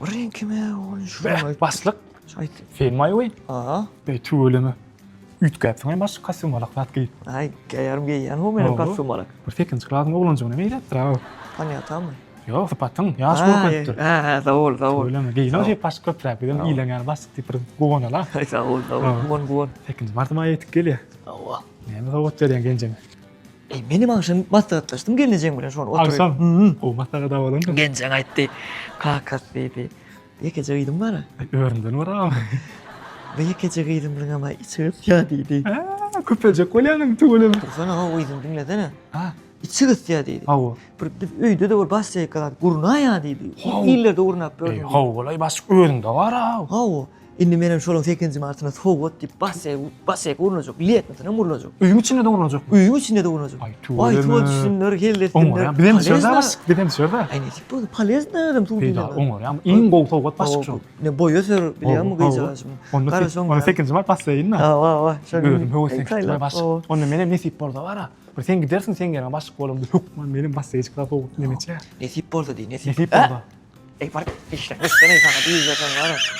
Buraya kime oğlum şuraya Baslık. Ayt. Fen may oy. Aa. Tüöleme. Ütgäpsiň bas kostyum alak wat giýip. Ay gayarım geyyan o benim kostüm alak. Bir fekinci klasyň oglanjygyna meýletdir. Hani atamı? Yo, sapatyň ýaş bolupdyr. Ha, sağ ol. Tüöleme. Geýin o pas köprä bilen iýlenýän basykdy bir gowanalar. Ay sağ ol. Buon. Fekinci martama ýetip gelýär. Allah. Näme sowat berýän genjeme. Benim akşam maslahatlaştım geleceğim buraya şu an Akşam? oturuyorum. O maslaga da bolan. Gençen aytti. Kakas dedi. Yekece giydim bana. Örümden var ama. Ve yekece giydim bana ama içi ya dedi. Köpelce kolyanın tüöleme. Sana o uyudum dinledene. Ha. İçi ya dedi. Hawa. Bir öýde de bir basya kadar gurna ya dedi. İllerde gurnap gördüm. Hawa bolay basyk örümde var ha. Hawa. Indi menen şolun tekinci martına soğuk dip basya gurnacak. Liyetmesine murlacak. Öýüm içinde de olacak. Uyum içinde de gurnacak. Ay Ay tüöleme. tuva düşünler geldi. Oňar ya, bilen dışarıda basyk, bilen dışarıda. Ay ne tip bu palez ne adam tuğ Beýda, oňar ya, iň gow towgat basyk şu. Ne boyu sör biliyor musun gıycılaşım? Onu fekinci var basayın na. Va. Örüm höwes tekip basyk. Onu menem nesip bolda var ha. Bir sen gidersin sen gelen basyk bolumdy. Hukman menem basayı çıkıp towgat nemeçe. Nesip bolsa değil, nesip. Nesip bolda. Ey var işte, işte ne sana bir zaten var.